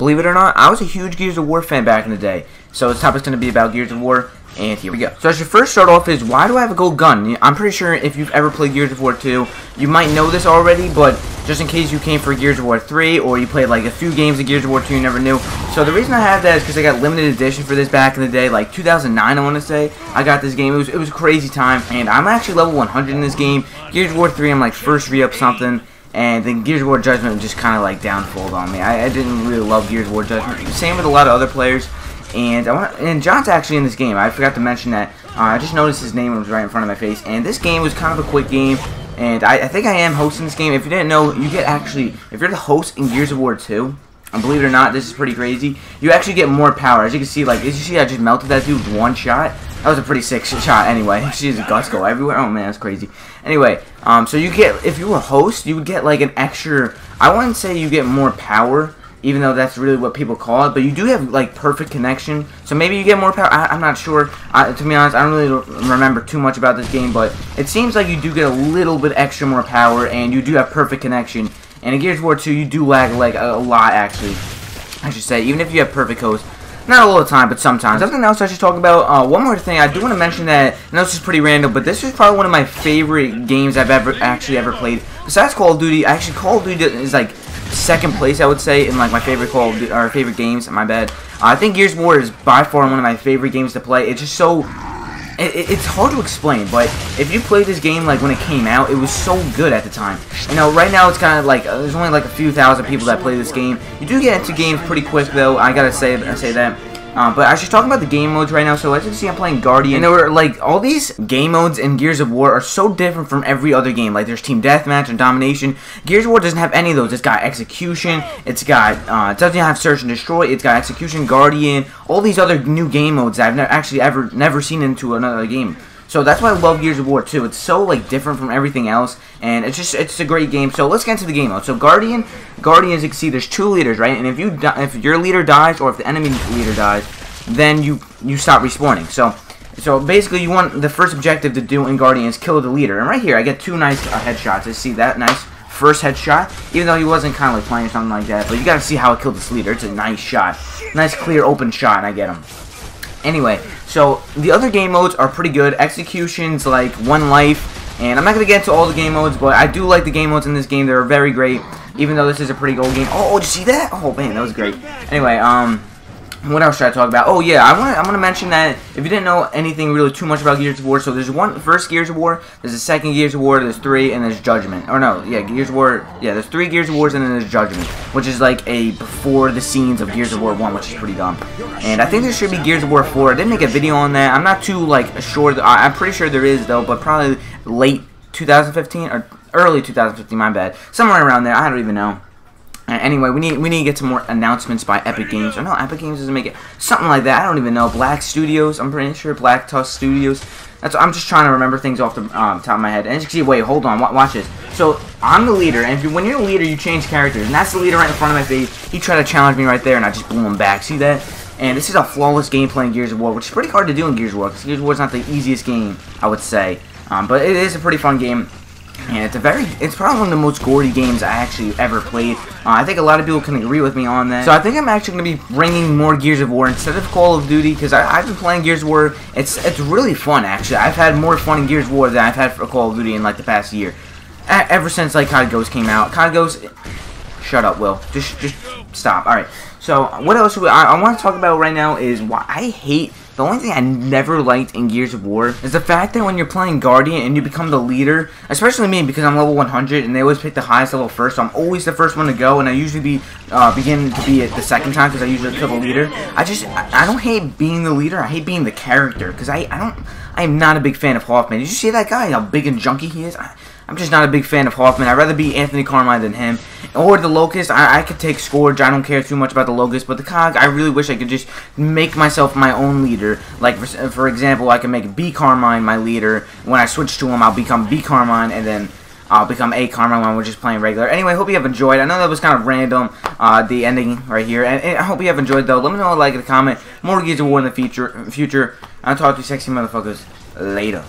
believe it or not, I was a huge Gears of War fan back in the day. So this topic's going to be about Gears of War, and here we go. So I should first start off is, why do I have a gold gun? I'm pretty sure if you've ever played Gears of War 2, you might know this already, but just in case you came for Gears of War 3, or you played like a few games of Gears of War 2 you never knew. So the reason I have that is because I got limited edition for this back in the day, like 2009 I want to say. I got this game, it was a crazy time, and I'm actually level 100 in this game. Gears of War 3, I'm like first re-up something. And then Gears of War Judgment just kind of like downfalled on me. I didn't really love Gears of War Judgment. Same with a lot of other players. And John's actually in this game. I forgot to mention that. I just noticed his name was right in front of my face. And this game was kind of a quick game. And I think I am hosting this game. If you didn't know, you get actually, if you're the host in Gears of War 2, and believe it or not, this is pretty crazy, you actually get more power. As you can see, like, as you see, I just melted that dude with one shot. That was a pretty sick shot anyway. His guts go everywhere. Oh man, that's crazy. Anyway, so you get, if you were a host, you would get like an extra, I wouldn't say you get more power, even though that's really what people call it, but you do have like perfect connection. So maybe you get more power. I'm not sure. To be honest, I don't really remember too much about this game, but it seems like you do get a little bit extra more power, and you do have perfect connection. And in Gears of War 2, you do lag like a lot, actually, I should say, even if you have perfect host. Not all the time, but sometimes. Something else I should talk about, one more thing, I do want to mention that, I know this is pretty random, but this is probably one of my favorite games I've ever played. Besides Call of Duty, actually Call of Duty is like second place, I would say, in like my favorite Call of Duty, or favorite games, my bad. I think Gears of War is by far one of my favorite games to play. It's just so, it's hard to explain, but if you played this game like when it came out, it was so good at the time. You know, right now it's kind of like, there's only like a few thousand people that play this game. You do get into games pretty quick though, I gotta say that. But I should talk about the game modes right now. So as you can see, I'm playing Guardian. And there were like, all these game modes in Gears of War are so different from every other game. Like there's Team Deathmatch and Domination. Gears of War doesn't have any of those. It's got Execution. It's got, it doesn't have Search and Destroy. It's got Execution, Guardian. All these other new game modes that I've never seen into another game. So that's why I love Gears of War 2. It's so like different from everything else, and it's a great game. So let's get into the game mode. So Guardian, as you can see, there's two leaders, right? And if your leader dies, or if the enemy leader dies, then you stop respawning. So basically, you want the first objective to do in Guardian is kill the leader. And right here, I get two nice headshots. You see that nice first headshot, even though he wasn't kind of like playing or something like that. But you gotta see how I killed this leader. It's a nice shot, nice clear open shot, and I get him. Anyway, so the other game modes are pretty good. Execution's like one life, and I'm not going to get into all the game modes, but I do like the game modes in this game. They're very great, even though this is a pretty old game. Oh, did you see that? Oh, man, that was great. Anyway, what else should I talk about? Oh, yeah, I want to mention that if you didn't know anything really too much about Gears of War, so there's first Gears of War, there's a second Gears of War, there's 3, and there's Judgment. Or no, yeah, Gears of War, yeah, there's 3 Gears of Wars, and then there's Judgment, which is like a before the scenes of Gears of War 1, which is pretty dumb. And I think there should be Gears of War 4. I didn't make a video on that. I'm not too, like, sure. I'm pretty sure there is, though, but probably late 2015, or early 2015, my bad. Somewhere around there, I don't even know. Anyway, we need to get some more announcements by Epic Games. Or no, Epic Games doesn't make it. Something like that. I don't even know. Black Studios. I'm pretty sure. Black Tusk Studios. I'm just trying to remember things off the top of my head. And as you can see, wait, hold on. Watch this. So, I'm the leader. And when you're the leader, you change characters. And that's the leader right in front of my face. He tried to challenge me right there, and I just blew him back. See that? And this is a flawless gameplay in Gears of War, which is pretty hard to do in Gears of War. Because Gears of War is not the easiest game, I would say. But it is a pretty fun game. And it's probably one of the most gory games I actually ever played. I think a lot of people can agree with me on that. So I think I'm actually going to be bringing more Gears of War instead of Call of Duty, because I've been playing Gears of War. It's really fun, actually. I've had more fun in Gears of War than I've had for Call of Duty in like the past year. Ever since like COD Ghost came out. COD Ghost, shut up, Will. Just stop. All right. So what else I want to talk about right now is why I hate. The only thing I never liked in Gears of War is the fact that when you're playing Guardian and you become the leader, especially me because I'm level 100 and they always pick the highest level first, so I'm always the first one to go, and I usually begin to be it the second time because I usually kill the leader. I don't hate being the leader. I hate being the character because I am not a big fan of Hoffman. Did you see that guy? How big and junky he is? I'm just not a big fan of Hoffman. I'd rather be Anthony Carmine than him. Or the Locust. I could take Scourge. I don't care too much about the Locust. But the Cog, I really wish I could just make myself my own leader. Like, for example, I can make B Carmine my leader. When I switch to him, I'll become B Carmine. And then I'll become A Carmine when we're just playing regular. Anyway, I hope you have enjoyed. I know that was kind of random, the ending right here. And I hope you have enjoyed, though. Let me know, like, in the comment. More Gears of War in the future. I'll talk to you sexy motherfuckers later.